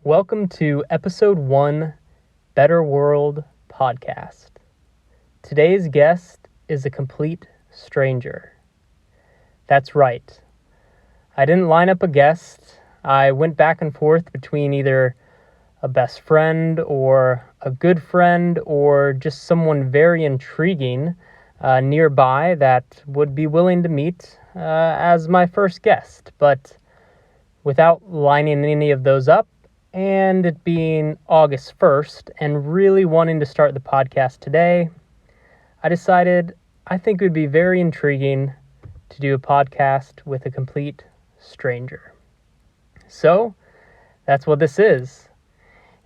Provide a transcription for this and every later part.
Welcome to episode 1, Better World Podcast. Today's guest is a complete stranger. That's right. I didn't line up a guest. I went back and forth between either a best friend or a good friend or just someone very intriguing nearby that would be willing to meet as my first guest. But without lining any of those up, and it being August 1st, and really wanting to start the podcast today, I decided I think it would be very intriguing to do a podcast with a complete stranger. So, that's what this is.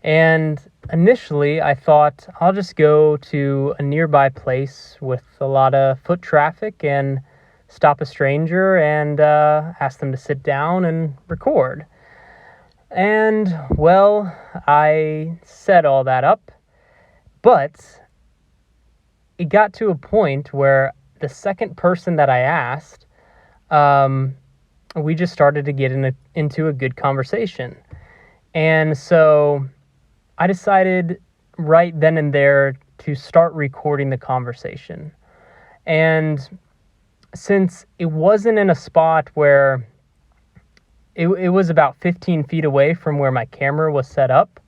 And initially, I thought I'll just go to a nearby place with a lot of foot traffic and stop a stranger and ask them to sit down and record. And, well, I set all that up, but it got to a point where the second person that I asked, we just started to get into a good conversation. And so I decided right then and there to start recording the conversation. And since it wasn't in a spot where it was about 15 feet away from where my camera was set up.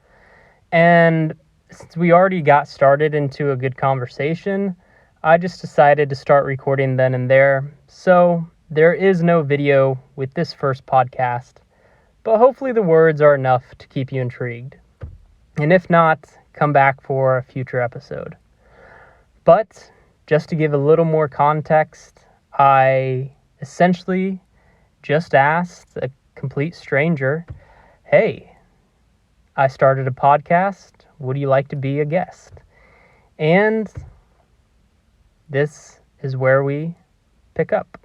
And since we already got started into a good conversation, I just decided to start recording then and there. So there is no video with this first podcast, but hopefully the words are enough to keep you intrigued. And if not, come back for a future episode. But just to give a little more context, I essentially just asked a complete stranger, hey, I started a podcast. Would you like to be a guest? And this is where we pick up.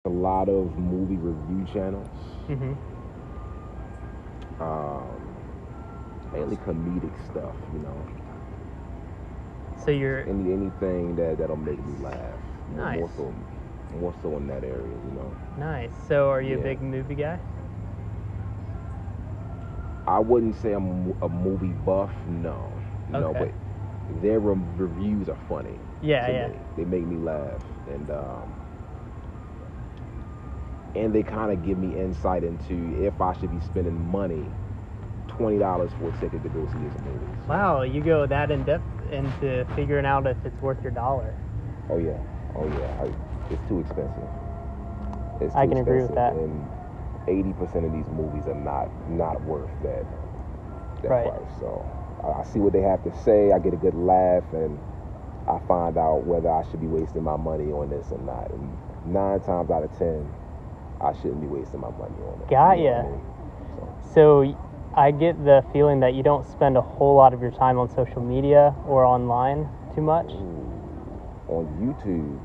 A lot of movie review channels. Mainly comedic stuff, you know. So you're anything that'll make me laugh. Nice. More so in that area, you know. Nice. So are you a big movie guy? I wouldn't say I'm a movie buff, no. You know, but their reviews are funny. Yeah. They make me laugh, and they kind of give me insight into if I should be spending money, $20 for a ticket to go see this movie. Wow, you go that in depth into figuring out if it's worth your dollar. Oh yeah. It's too expensive. I can agree with that. And 80% of these movies are not worth that right. price. So I see what they have to say. I get a good laugh, and I find out whether I should be wasting my money on this or not. And 9 times out of 10, I shouldn't be wasting my money on it. Got you. ya. So I get the feeling that you don't spend a whole lot of your time on social media or online too much. On YouTube,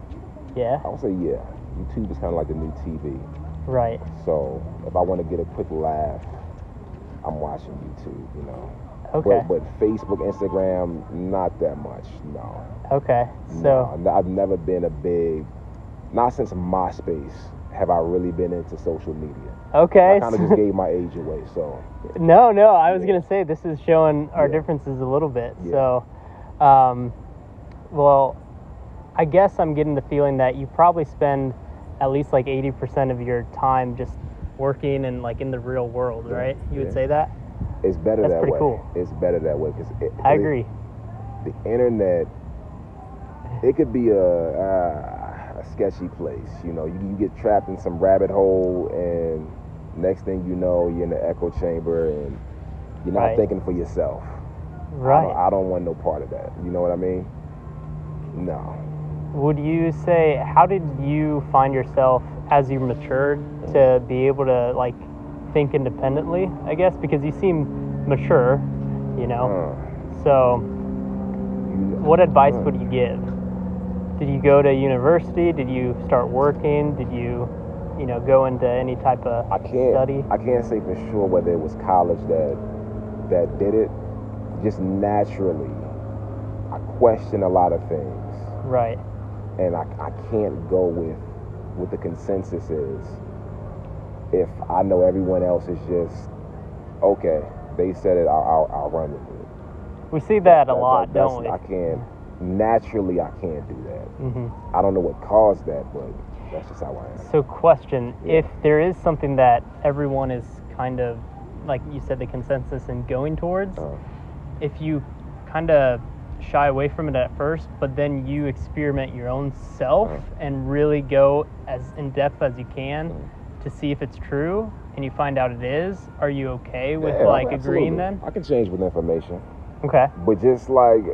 yeah. I would say yeah. YouTube is kind of like the new TV. Right. So if I want to get a quick laugh, I'm watching YouTube, you know. Okay. But Facebook, Instagram, not that much, no. Okay. So no, I've never been a big, not since MySpace have I really been into social media. Okay. I kind of just gave my age away, so. No, I was going to say this is showing our differences a little bit. Yeah. So, well, I guess I'm getting the feeling that you probably spend at least like 80% of your time just working and like in the real world, right? You would say that? It's better That's that pretty way. Cool. It's better that way because I agree. The internet, it could be a sketchy place. You know, you get trapped in some rabbit hole, and next thing you know, you're in the echo chamber, and you're not thinking for yourself. Right. I don't want no part of that. You know what I mean? No. Would you say, how did you find yourself as you matured to be able to like think independently, I guess? Because you seem mature, you know. So what advice would you give? Did you go to university? Did you start working? Did you go into any type of study? I can't say for sure whether it was college that did it. Just naturally, I question a lot of things. Right. And I can't go with what the consensus is if I know everyone else is just okay, they said it, I'll run with it. We see that a lot, don't we? I can't, naturally, I can't do that. Mm-hmm. I don't know what caused that, but that's just how I am. So question, Yeah. if there is something that everyone is kind of, like you said, the consensus in going towards, if you kind of shy away from it at first, but then you experiment your own self and really go as in depth as you can to see if it's true, and you find out it is, are you okay with like agreeing then? I can change with information. Okay. But just like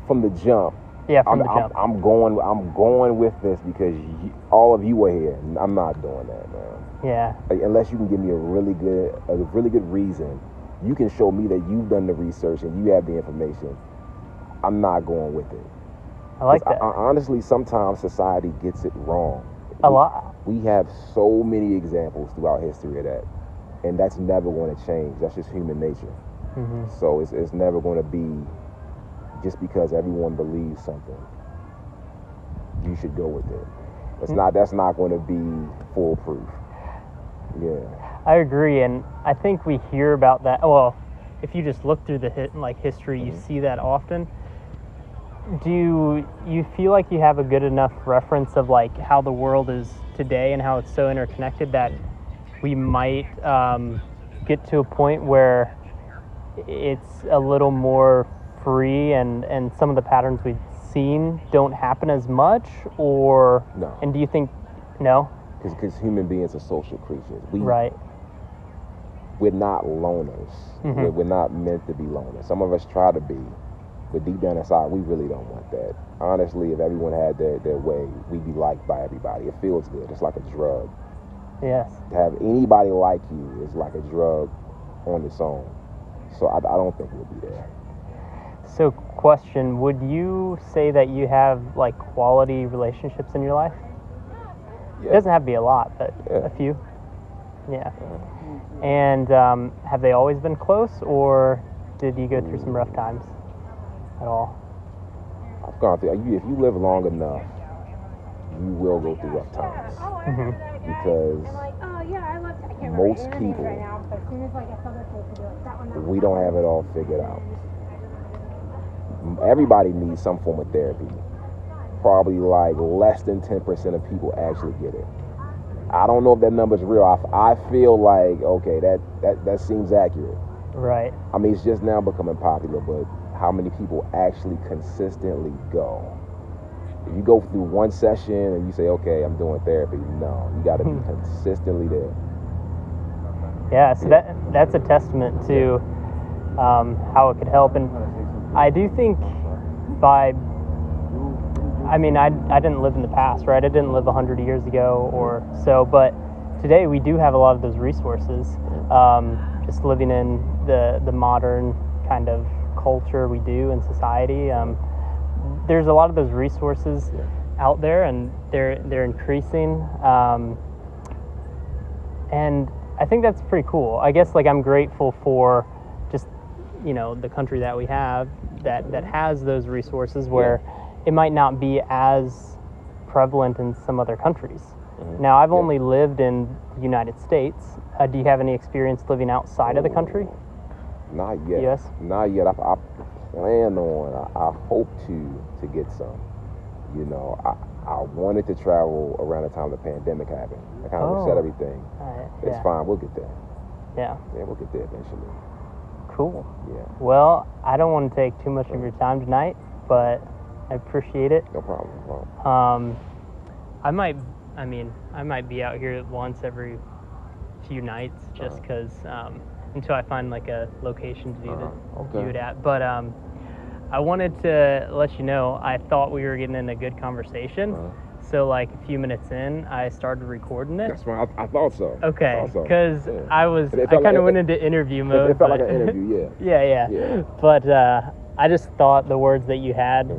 from the jump. Yeah, from the jump. I'm going with this because all of you are here. I'm not doing that, man. Yeah. Like, unless you can give me a really good reason, you can show me that you've done the research and you have the information. I'm not going with it. I like that. Honestly, sometimes society gets it wrong. A lot. We have so many examples throughout history of that, and that's never going to change. That's just human nature. Mm-hmm. So it's never going to be just because everyone believes something, you should go with it. That's not going to be foolproof. Yeah. I agree, and I think we hear about that. Well, if you just look through the history, you see that often. Do you feel like you have a good enough reference of like how the world is today and how it's so interconnected that we might get to a point where it's a little more free and some of the patterns we've seen don't happen as much? Or no? And do you think no? Because human beings are social creatures. Right. We're not loners. Mm-hmm. We're not meant to be loners. Some of us try to be, but deep down inside, we really don't want that. Honestly, if everyone had their way, we'd be liked by everybody. It feels good. It's like a drug. Yes. To have anybody like you is like a drug on its own. So I don't think we'll be there. So question, would you say that you have like quality relationships in your life? Yeah. It doesn't have to be a lot, but a few. Yeah. And have they always been close, or did you go through some rough times at all? I've gone through. If you live long enough, you will go through rough times. Mm-hmm. Because most people, we don't have it all figured out. Everybody needs some form of therapy. Probably like less than 10% of people actually get it. I don't know if that number's real. I feel like, okay, that seems accurate. Right. I mean, it's just now becoming popular, but how many people actually consistently go? If you go through one session and you say, okay, I'm doing therapy, no, you got to be consistently there. Yeah, so that's a testament to how it could help. And I do think I didn't live in the past, right? I didn't live 100 years ago or so, but today we do have a lot of those resources. Just living in the modern kind of culture we do in society, there's a lot of those resources out there, and they're increasing. And I think that's pretty cool. I guess like I'm grateful for just the country that we have that has those resources where it might not be as prevalent in some other countries. Mm-hmm. Now, I've only lived in the United States. Do you have any experience living outside of the country? Not yet. Yes? Not yet. I plan on, I hope to get some. I wanted to travel around the time the pandemic happened. I kind of upset everything. It's fine. We'll get there. Yeah. Yeah, we'll get there eventually. Cool. Yeah. Well, I don't want to take too much of your time tonight, but I appreciate it. No problem. I might be out here once every few nights just because until I find like a location to do it at. But I wanted to let you know I thought we were getting in a good conversation. So like a few minutes in, I started recording it. That's fine. I thought so. Okay, because I kind of went into interview mode. It felt like an interview, yeah. Yeah. But I just thought the words that you had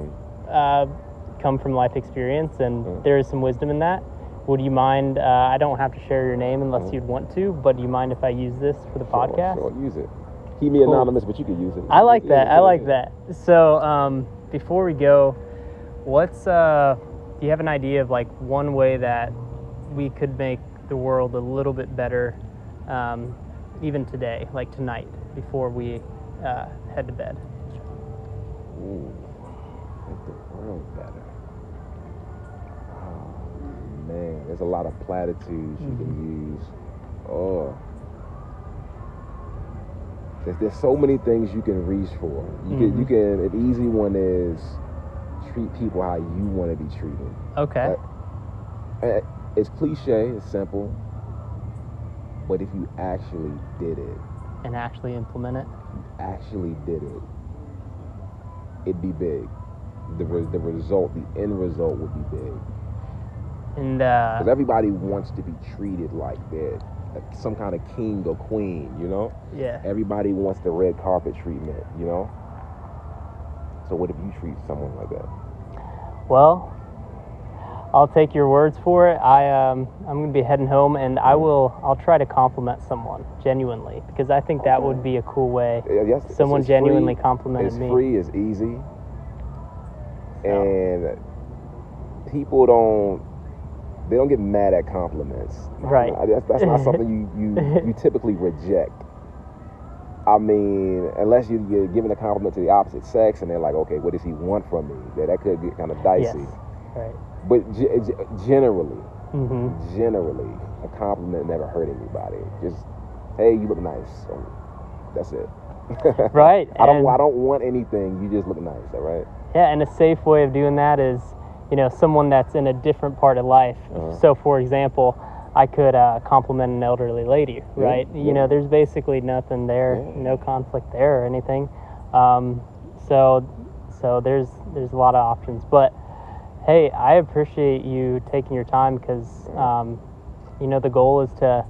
come from life experience, and there is some wisdom in that. Would you mind, I don't have to share your name unless you'd want to, but do you mind if I use this for the podcast? Sure, use it. Keep me anonymous, but you can use it. I like that. So before we go, do you have an idea of like one way that we could make the world a little bit better even today, like tonight, before we head to bed? Ooh, make the world better. Oh, man, there's a lot of platitudes you can use. Oh. There's so many things you can reach for. You can. An easy one is treat people how you want to be treated. Okay. It's cliche. It's simple. But if you actually did it, and actually implement it, it'd be big. The result, the end result, would be big. And because everybody wants to be treated like they're some kind of king or queen, you know? Yeah. Everybody wants the red carpet treatment, you know? So what if you treat someone like that? Well, I'll take your words for it. I'm going to be heading home, and I'll try to compliment someone genuinely, because I think that would be a cool way. Yes, someone genuinely complimented me. It's free, it's easy, and people don't get mad at compliments. Right. That's not something you typically reject. I mean, unless you're giving a compliment to the opposite sex, and they're like, okay, what does he want from me? That could get kind of dicey. Yes. Right. But generally, a compliment never hurt anybody. Just, hey, you look nice. So that's it. Right. I don't want anything. You just look nice. All right. Yeah, and a safe way of doing that is, someone that's in a different part of life. So, for example, I could compliment an elderly lady, right? Yeah. There's basically nothing there, no conflict there or anything. So there's a lot of options. But hey, I appreciate you taking your time, because the goal is to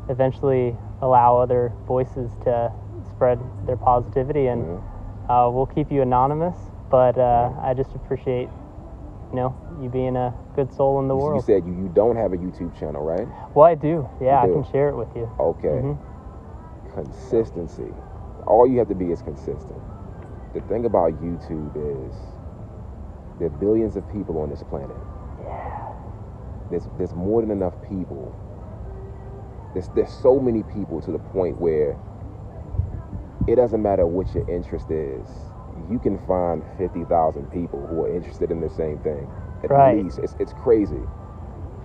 eventually allow other voices to spread their positivity, and we'll keep you anonymous. But I just appreciate you being a good soul in the world. You said you don't have a YouTube channel, right? Well, I do. Yeah, I can share it with you. Okay. Consistency. All you have to be is consistent. The thing about YouTube is there are billions of people on this planet. Yeah. There's more than enough people. There's so many people to the point where it doesn't matter what your interest is. You can find 50,000 people who are interested in the same thing. At least. It's crazy.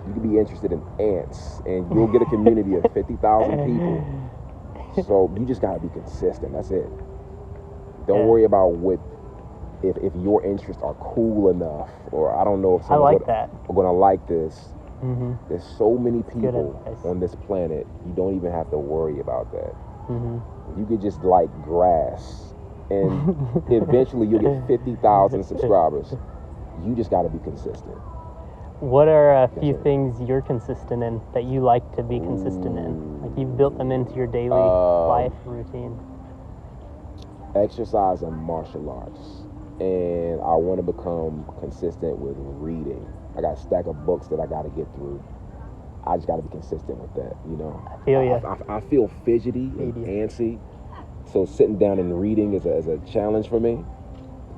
You can be interested in ants, and you'll get a community of 50,000 people. So you just gotta be consistent. That's it. Don't worry about if your interests are cool enough, or I don't know if someone's gonna like this. There's so many people on this planet. You don't even have to worry about that. You could just like grass, and eventually you'll get 50,000 subscribers. You just got to be consistent. What are a few things you're consistent in that you like to be consistent in? Like you've built them into your daily life routine. Exercise and martial arts. And I want to become consistent with reading. I got a stack of books that I got to get through. I just got to be consistent with that, I feel you. I feel fidgety and antsy. So sitting down and reading is a challenge for me.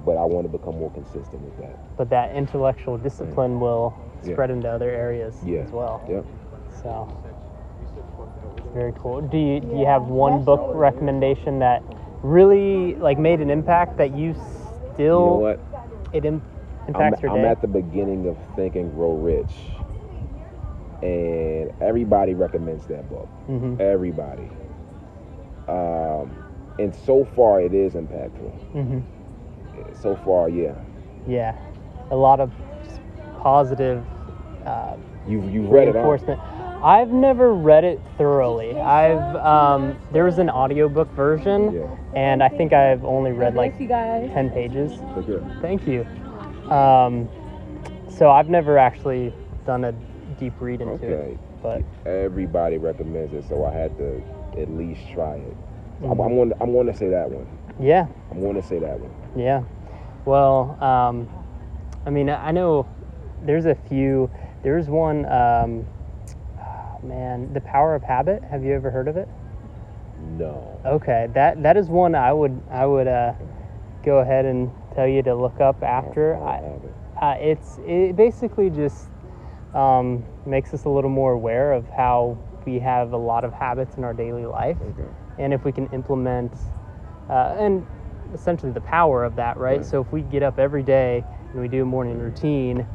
But I want to become more consistent with that. But that intellectual discipline will spread into other areas as well. Yep. So it's very cool. Do you have one book recommendation that really made an impact that you still? You know what? It impacts your day. I'm at the beginning of Think and Grow Rich, and everybody recommends that book. Everybody. And so far, it is impactful. So far, yeah. Yeah, a lot of positive. You've read it, huh? I've never read it thoroughly. There was an audiobook version, and I think I've only read 10 pages. Thank you. So I've never actually done a deep read into it. But everybody recommends it, so I had to at least try it. I'm going to say that one. Yeah. I'm going to say that one. Yeah. Well, I mean, I know there's a few. There's one, The Power of Habit. Have you ever heard of it? No. Okay, that is one I would go ahead and tell you to look up after. It basically just makes us a little more aware of how we have a lot of habits in our daily life. Okay. And if we can implement, and essentially the power of that, right? Right. So if we get up every day and we do a morning routine,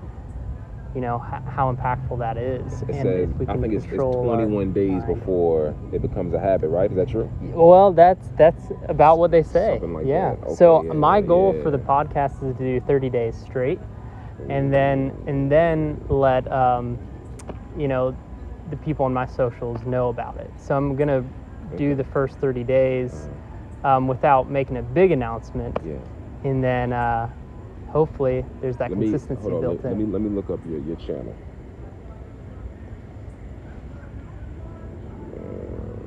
you know, how impactful that is. It and says, if we I can think it's control our 21 days mind. before it becomes a habit, right? Is that true? Well, that's about what they say. Something like yeah. that. Okay, So yeah, my goal for the yeah. podcast is to do 30 days straight, and then let you know, the people on my socials know about it. So I'm gonna do the first 30 days without making a big announcement, Yeah. and then hopefully there's that consistency built in. Let me look up your channel.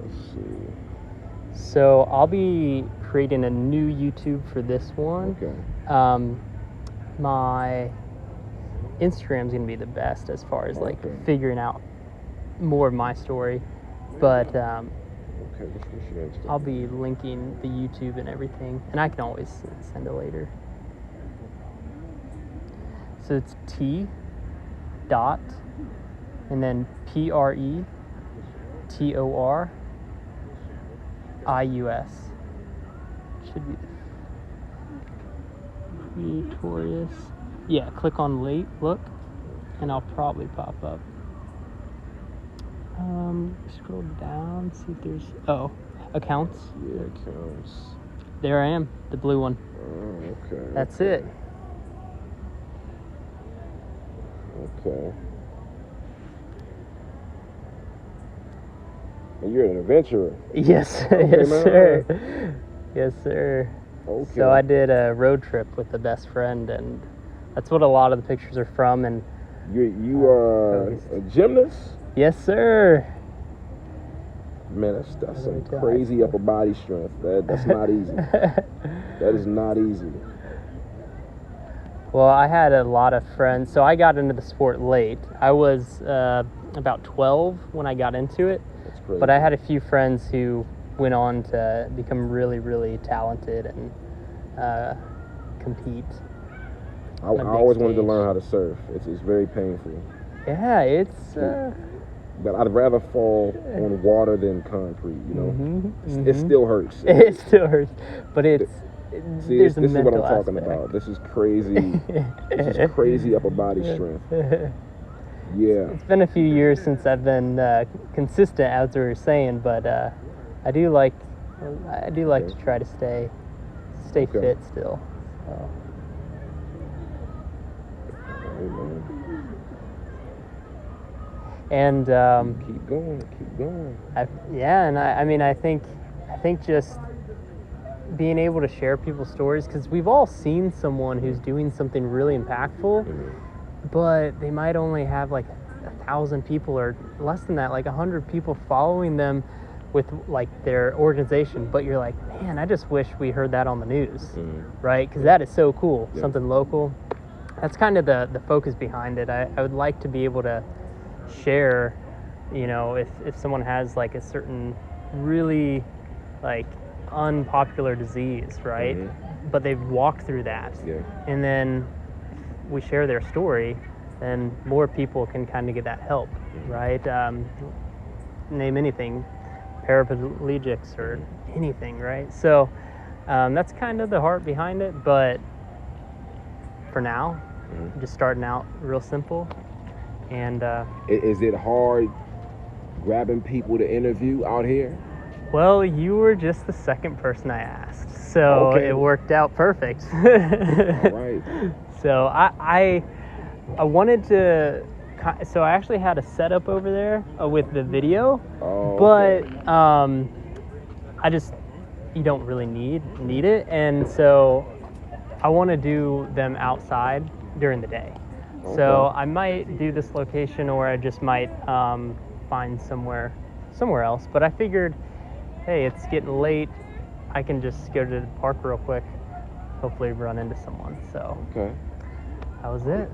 Let's see. So I'll be creating a new YouTube for this one. Okay. My Instagram's gonna be the best as far as like Okay. figuring out more of my story, but Okay. What's your Instagram? I'll be linking the YouTube and everything, and I can always send it later. So it's T dot and then PRETORIUS. Should be Pretorius. Yeah, click on look, and I'll probably pop up. Scroll down, see if there's accounts. Yeah, accounts. There I am, the blue one. Oh, okay. That's okay. it. Okay. And you're an adventurer. Yes, Okay, yes, man. sir. Yes, sir. Okay. So I did a road trip with the best friend, and that's what a lot of the pictures are from. And You are a gymnast? yes, sir. Man, that's some Really do. crazy upper body strength. That's not easy. That is not easy. Well, I had a lot of friends. So I got into the sport late. I was about 12 when I got into it. That's crazy. But I had a few friends who went on to become really, really talented and compete. I always wanted to learn how to surf. It's very painful. Yeah, it's... But I'd rather fall on water than concrete, you know? It still hurts. It still hurts. But it's... See, there's this is what I'm mental talking aspect. about. This is crazy. This is crazy upper body strength. Yeah. It's been a few years since I've been consistent, as we were saying, but I do like to try to stay Okay. fit still. So. Amen. And Keep going. I think just being able to share people's stories, because we've all seen someone who's doing something really impactful, but they might only have like 1,000 people or less than that, like 100 people following them with like their organization. But you're like, man, I just wish we heard that on the news, right? Because that is so cool. Yeah. Something local. That's kind of the focus behind it. I would like to be able to share, you know, if someone has like a certain really like unpopular disease, right? But they've walked through that, and then we share their story, then more people can kind of get that help, right? Name anything, paraplegics or anything, right? So that's kind of the heart behind it. But for now, just starting out real simple. And Is it hard grabbing people to interview out here? well, you were just the second person I asked, so Okay. it worked out perfect. All right. So I wanted to, so I actually had a setup over there with the video, but you don't really need it, and so I want to do them outside during the day. So I might do this location, or I just might find somewhere else. But I figured, hey, it's getting late. I can just go to the park real quick, hopefully run into someone. So that was it.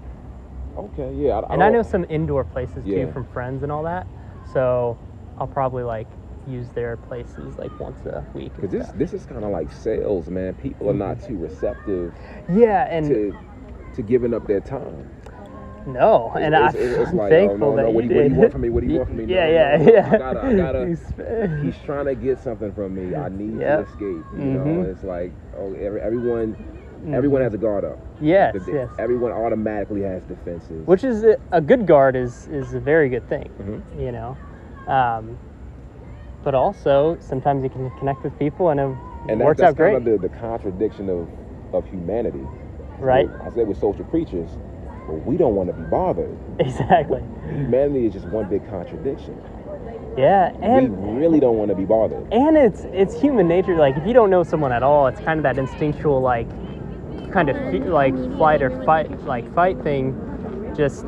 Okay, yeah. I know some indoor places Yeah. too from friends and all that. So I'll probably like use their places like once a week. Because this is kind of like sales, man. People are not too receptive yeah, and to giving up their time. No, and It's I'm like, thankful no, that what you do you did. want from me? What do you want from me? No, Yeah, no, yeah. I gotta. He's trying to get something from me. I need to Yep. escape. You know, it's like, everyone has a guard up. Yes, yes. Everyone automatically has defenses. Which is a good guard is a very good thing, Mm-hmm. you know. But also sometimes you can connect with people and it works out great. Kind of the contradiction of humanity. Right. I said we're social creatures, but we don't want to be bothered. Exactly. Humanity is just one big contradiction. Yeah, and we really don't want to be bothered. And it's human nature. Like if you don't know someone at all, it's kind of that instinctual like kind of like flight or fight thing. Just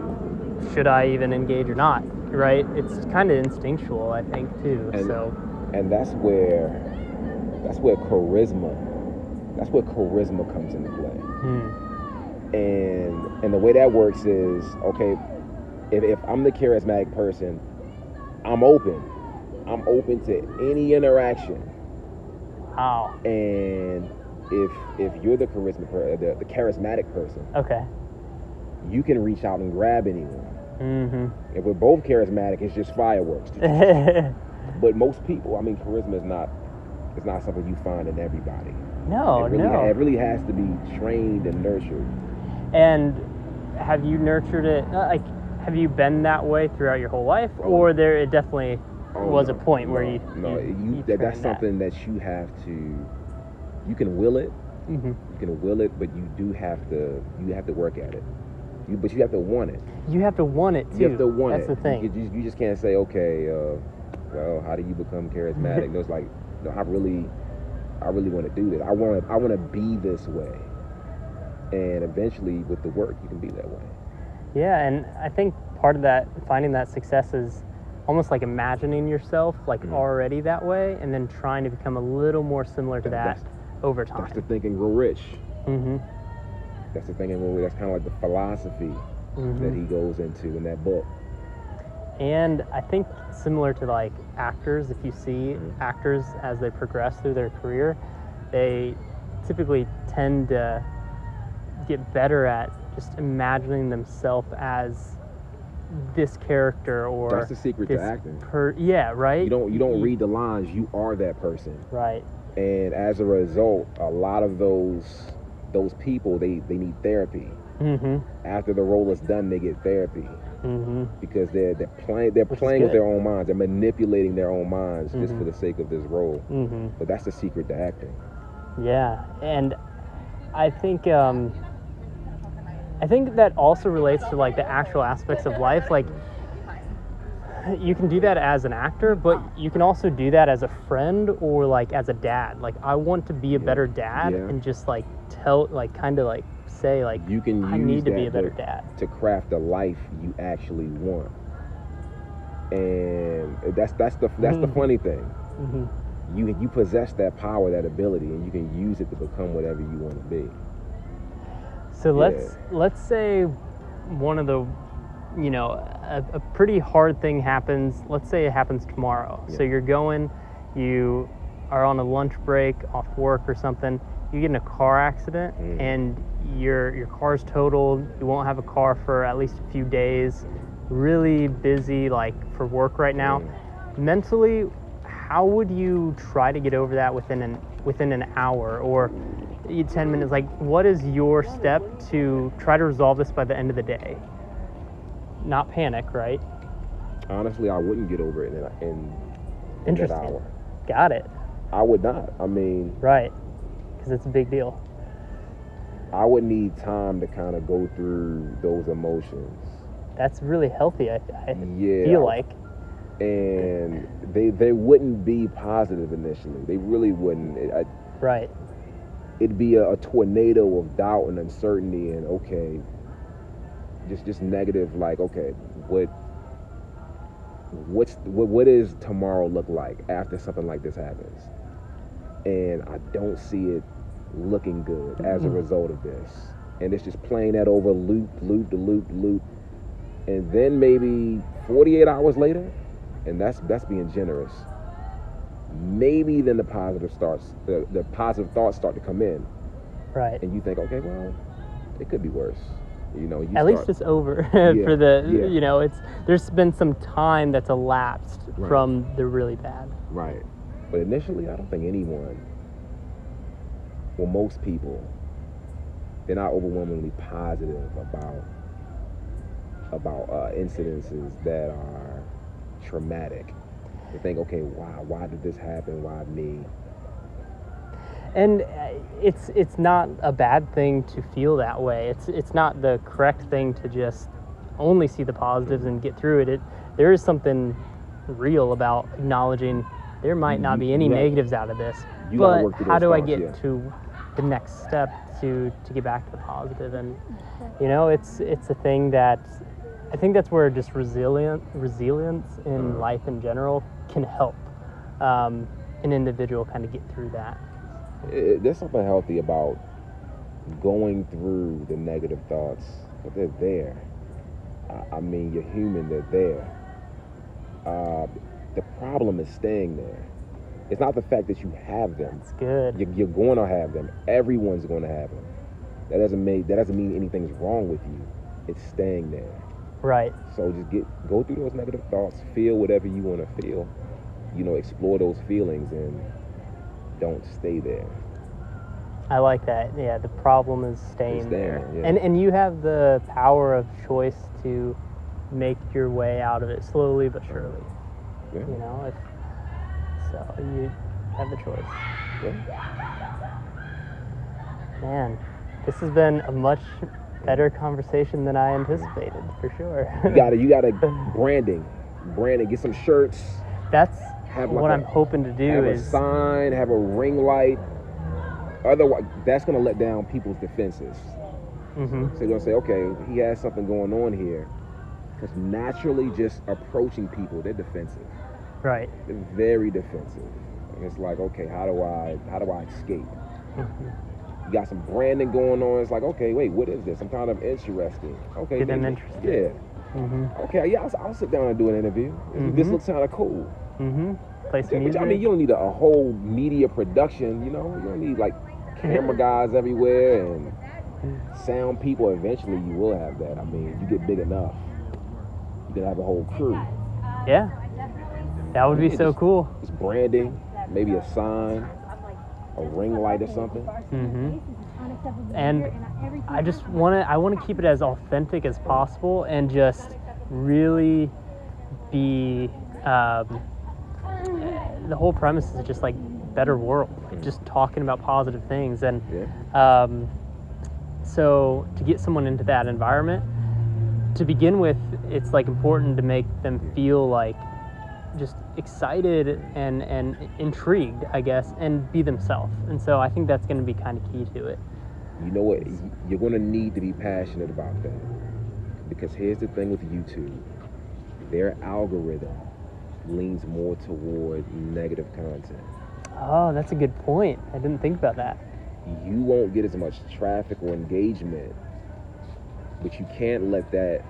should I even engage or not? Right? It's kind of instinctual, I think, too. And that's where charisma comes into play. And the way that works is, okay, if I'm the charismatic person, I'm open to any interaction. Wow. And if you're the the charismatic person, okay, you can reach out and grab anyone. Mm-hmm. If we're both charismatic, it's just fireworks. But most people, I mean, charisma is not something you find in everybody. No, it really has to be trained and nurtured. And have you nurtured it? Like, have you been that way throughout your whole life, or it definitely was a point where you that's something that you have to. You can will it. Mm-hmm. You can will it, but you do have to. You have to work at it. But you have to want it. You have to want it too. You have to want it. That's the thing. You just can't say, okay, well, how do you become charismatic? No, it's like, no, I really want to do this. I want to be this way, and eventually, with the work, you can be that way. Yeah, and I think part of that, finding that success, is almost like imagining yourself like already that way, and then trying to become a little more similar to that over time. That's the Think and Grow Rich. Mm-hmm. That's the Think and Grow Rich. That's kind of like the philosophy that he goes into in that book. And I think similar to like actors, if you see actors as they progress through their career, they typically tend to get better at just imagining themselves as this character, or that's the secret to acting. Yeah, right. You don't read the lines. You are that person. Right. And as a result, a lot of those people they need therapy. Mm-hmm. After the role is done, they get therapy. Mm-hmm. Because they're playing with their own minds. They're manipulating their own minds just for the sake of this role. Mm-hmm. But that's the secret to acting. Yeah, and I think that also relates to like the actual aspects of life. Like, you can do that as an actor, but you can also do that as a friend or like as a dad. Like, I want to be a better dad, and just like tell, like, kind of like say, like, you can use I need to be a better dad to craft the life you actually want. And that's the funny thing. Mm-hmm. You possess that power, that ability, and you can use it to become whatever you want to be. So let's say one of the, a pretty hard thing happens. Let's say it happens tomorrow. Yeah. So you are on a lunch break off work or something. You get in a car accident and your car's totaled. You won't have a car for at least a few days. Really busy, like, for work right now. Mentally, how would you try to get over that within an hour or 10 minutes? Like, what is your step to try to resolve this by the end of the day? Not panic, right? Honestly, I wouldn't get over it in that hour. Got it. I would not. I mean... Right. Because it's a big deal. I would need time to kind of go through those emotions. That's really healthy, I feel like. And they wouldn't be positive initially. They really wouldn't. Right. It'd be a tornado of doubt and uncertainty and, okay, just negative, like, okay, what does tomorrow look like after something like this happens? And I don't see it looking good as a result of this. And it's just playing that over loop. And then maybe 48 hours later, and that's being generous, maybe then the positive thoughts start to come in. Right. And you think, okay, well, it could be worse. You know, at least it's over for the, you know, there's been some time that's elapsed from the really bad. Right. But initially, I don't think anyone, well, most people, they're not overwhelmingly positive about incidences that are traumatic. They think, okay, why did this happen? Why me? And it's not a bad thing to feel that way. It's not the correct thing to just only see the positives and get through it. There is something real about acknowledging there might not be any negatives out of this, but how do I get to the next step to get back to the positive? And you know, it's a thing that I think that's where just resilience in life in general can help an individual kind of get through that. There's something healthy about going through the negative thoughts, but they're there. I mean, you're human, they're there. The problem is staying there. It's not the fact that you have them. It's good. You're going to have them. Everyone's going to have them. That doesn't mean anything's wrong with you. It's staying there. Right. So just go through those negative thoughts, feel whatever you want to feel. You know, explore those feelings and don't stay there. I like that. Yeah, the problem is staying there. Yeah. And you have the power of choice to make your way out of it slowly but surely. Yeah. You know, so you have the choice. Yeah. Man, this has been a much better conversation than I anticipated, for sure. You gotta branding, get some shirts. That's what I'm hoping to do. Have a sign, have a ring light. Otherwise, that's gonna let down people's defenses. Mm-hmm. So you're gonna say, okay, he has something going on here. Because naturally, just approaching people, they're defensive. Right. They're very defensive. And it's like, okay, how do I escape? Mm-hmm. You got some branding going on. It's like, okay, wait, what is this? I'm kind of interesting. Okay, get them interested. Yeah. Mm-hmm. Okay, yeah, I'll sit down and do an interview. Mm-hmm. This looks kind of cool. Mm-hmm. Play some music. I mean, you don't need a whole media production. You know, you don't need like camera guys everywhere and sound people. Eventually, you will have that. I mean, you get big enough, you can have a whole crew. Yeah, that would be so cool. It's branding, maybe a sign, a ring light or something. Mm-hmm. And I just want to keep it as authentic as possible and just really be the whole premise is just like better world, just talking about positive things. And so to get someone into that environment, to begin with, it's like important to make them feel like just excited and intrigued, I guess, and be themselves. And so I think that's going to be kind of key to it. You know what? You're going to need to be passionate about that. Because here's the thing with YouTube. Their algorithm leans more toward negative content. Oh, that's a good point. I didn't think about that. You won't get as much traffic or engagement, but you can't let that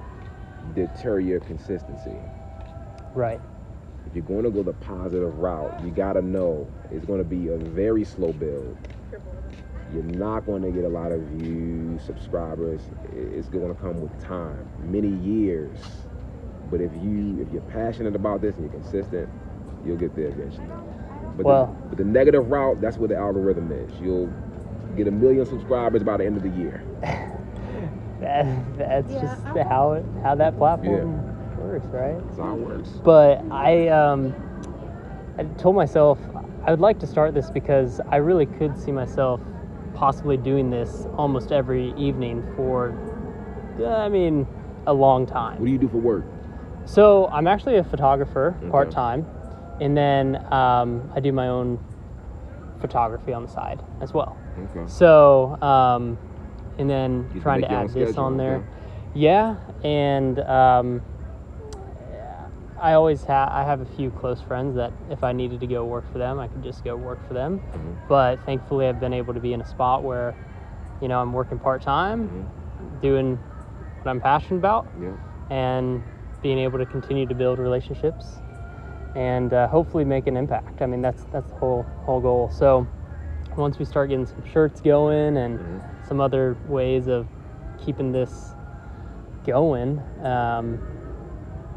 deter your consistency. Right. If you're going to go the positive route, you got to know it's going to be a very slow build. You're not going to get a lot of views, subscribers. It's going to come with time, many years. But if you're passionate about this and you're consistent, you'll get there eventually. But the negative route, that's where the algorithm is. You'll get 1 million subscribers by the end of the year. That's just how that platform works, right? That's how it works. But I told myself I would like to start this because I really could see myself possibly doing this almost every evening for, a long time. What do you do for work? So I'm actually a photographer, part-time, and then I do my own photography on the side as well. Okay. So, and then trying to add this on there. Okay. Yeah, and I have a few close friends that if I needed to go work for them, I could just go work for them. Mm-hmm. But thankfully, I've been able to be in a spot where, I'm working part-time, doing what I'm passionate about, and being able to continue to build relationships and hopefully make an impact. I mean, that's the whole goal. So once we start getting some shirts going and some other ways of keeping this going.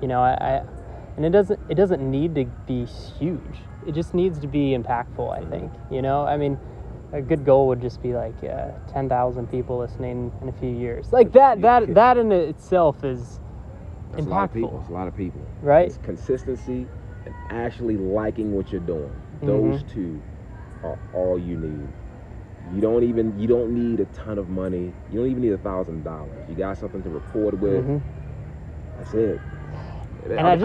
You know, and it doesn't need to be huge. It just needs to be impactful, I think. You know, I mean, a good goal would just be like 10,000 people listening in a few years. Like that in itself is That's impactful. It's a lot of people. Right? It's consistency and actually liking what you're doing. Those two are all you need. You don't need a ton of money. You don't even need $1,000. You got something to record with. That's it. And I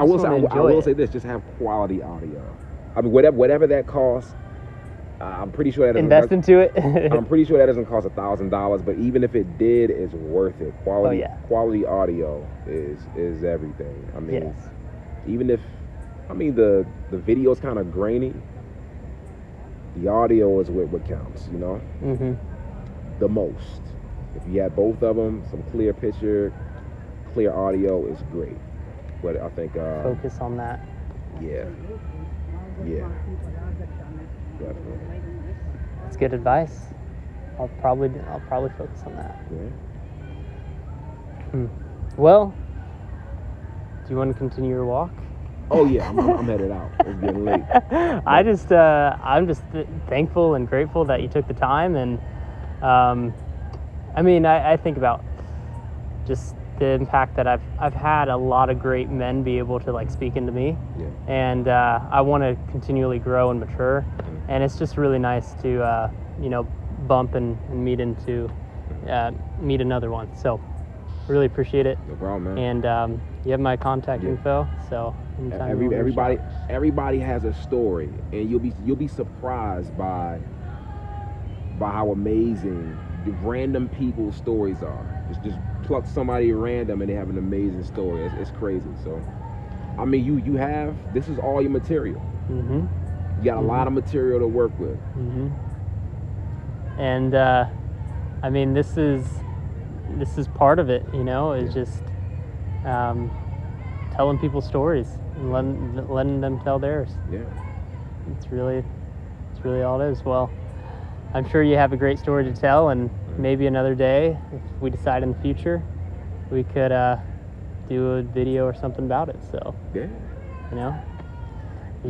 will say this: just have quality audio. I mean, whatever that costs. I'm pretty sure that invest into it. I'm pretty sure that doesn't cost $1,000, but even if it did, it's worth it. Quality audio is everything. I mean, even if the video's kind of grainy, the audio is what counts. You know, the most. If you have both of them, some clear picture, clear audio is great. But I think focus on that. Yeah. Definitely. That's good advice. I'll probably focus on that. Yeah. Well, do you want to continue your walk? Oh yeah, I'm headed out. It's getting late. I'm just thankful and grateful that you took the time, and I mean, I think about just the impact that I've had a lot of great men be able to like speak into me, and I want to continually grow and mature, and it's just really nice to bump and meet another one. So really appreciate it. No problem, man. And you have my contact info, so everybody has a story, and you'll be surprised by how amazing the random people's stories are. Just pluck somebody random and they have an amazing story. It's crazy. So, I mean, this is all your material. You got a lot of material to work with. And I mean, this is part of it. You know, is just telling people stories and letting them tell theirs. Yeah. It's really all it is. Well, I'm sure you have a great story to tell, and maybe another day, if we decide in the future, we could do a video or something about it. So, yeah, you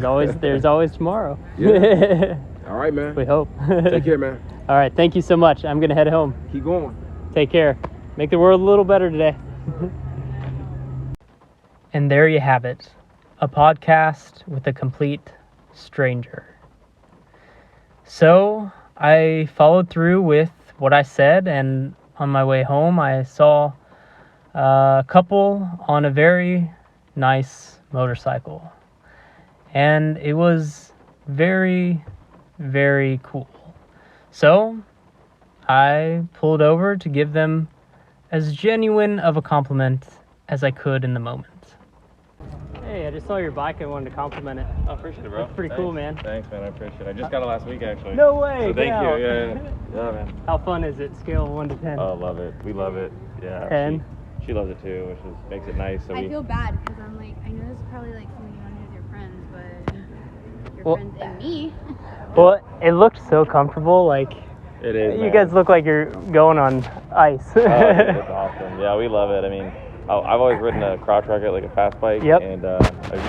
know, there's always tomorrow. Yeah. All right, man. We hope. Take care, man. All right, thank you so much. I'm gonna head home. Keep going. Take care. Make the world a little better today. And there you have it, a podcast with a complete stranger. So I followed through with what I said, and on my way home, I saw a couple on a very nice motorcycle. And it was very, very cool. So I pulled over to give them as genuine of a compliment as I could in the moment. Hey, I just saw your bike. I wanted to compliment it. Oh, appreciate it, bro. It's pretty cool, man. Thanks, man. I appreciate it. I just got it last week, actually. No way. So thank you. Yeah, man. How fun is it? Scale of 1 to 10. Oh, love it. We love it. Yeah. 10. She loves it too, which makes it nice. So I feel bad because I'm like, I know this is probably like something you want to do with your friends, but your friends and me. Well, it looked so comfortable. Like, it is. You guys look like you're going on ice. Oh, it's awesome. Yeah, we love it. I mean, I've always ridden a crotch rocket, like a fast bike. Yep. And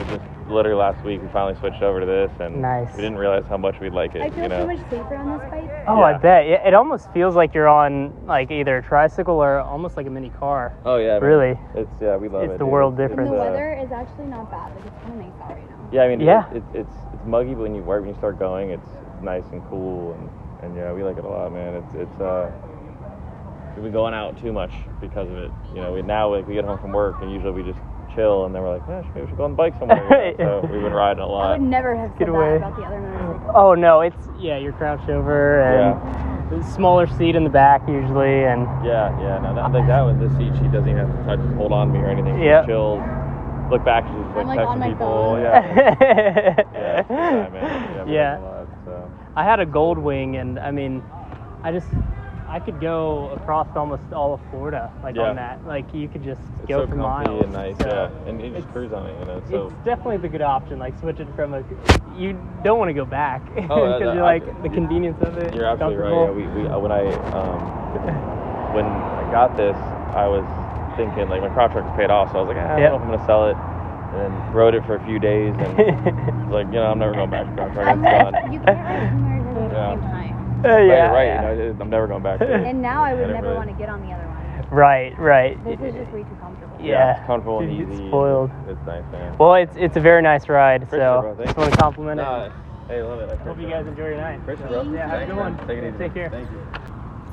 just literally last week we finally switched over to this, and nice. We didn't realize how much we'd like it. I feel so much safer on this bike. Oh, yeah. I bet. It almost feels like you're on like either a tricycle or almost like a mini car. Oh yeah. Really. We love it. It's the world difference. And the weather is actually not bad. Like, it's kind of nice out right now. Yeah, I mean, yeah. It's muggy, but when you start going, it's nice and cool, and yeah, we like it a lot, man. We've been going out too much because of it. You know, we get home from work and usually we just chill, and then we're like, yeah, maybe we should go on the bike somewhere. So we've been riding a lot. I would never have said that about the other motorcycle. Oh no, you're crouched over and smaller seat in the back usually, and this seat she doesn't even have to touch, hold on to me or anything. She just chills, look back, she's just like texting people. Yeah. A lot, so. I had a gold wing, and I mean, I could go across almost all of Florida, on that. Like, you could just go for miles. And nice, and you just cruise on it, you know. So it's definitely the good option, like switching from you don't want to go back because you're like the convenience of it. You're absolutely right. Yeah, when I got this, I was thinking, like, my crop truck's paid off, so I was like, I don't know if I'm gonna sell it. And then rode it for a few days, and was like, I'm never going back to crop truck. It's done. You can't ride two motorcycles at the same time. But you're right. I'm never going back to it. And now I would never want to get on the other one. Right. This is just way too comfortable. Yeah, it's comfortable and It's easy. spoiled. It's nice, man. Well, it's a very nice ride, For so sure, bro. Thank just you. want to compliment it. Hey, love it. Hope you guys enjoy your night. For sure, bro. Yeah, have a good one. Take it easy. Take care. Thank you.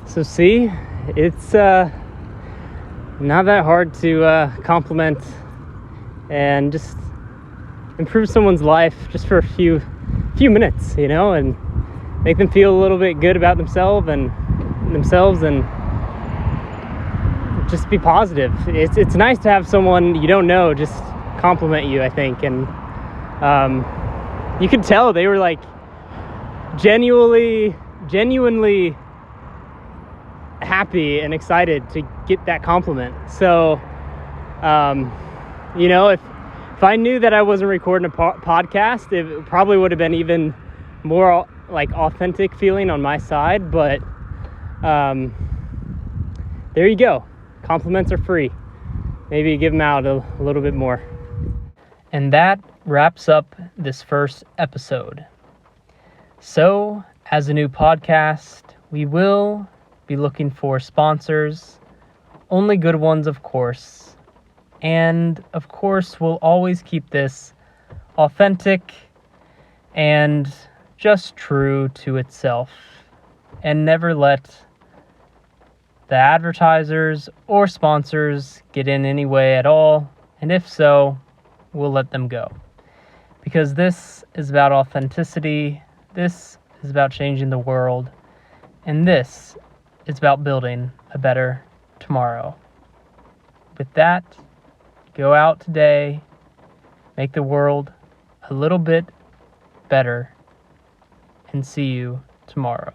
So see, it's not that hard to compliment and just improve someone's life just for a few minutes, and make them feel a little bit good about themselves and just be positive. It's nice to have someone you don't know just compliment you, I think, and you could tell they were like genuinely happy and excited to get that compliment. So if I knew that I wasn't recording a podcast, it probably would have been even more like authentic feeling on my side, but there you go. Compliments are free. Maybe give them out a little bit more. And that wraps up this first episode. So, as a new podcast, we will be looking for sponsors, only good ones, of course. And, of course, we'll always keep this authentic and just true to itself, and never let the advertisers or sponsors get in any way at all. And if so, we'll let them go. Because this is about authenticity, this is about changing the world, and this is about building a better tomorrow. With that, go out today, make the world a little bit better, and see you tomorrow.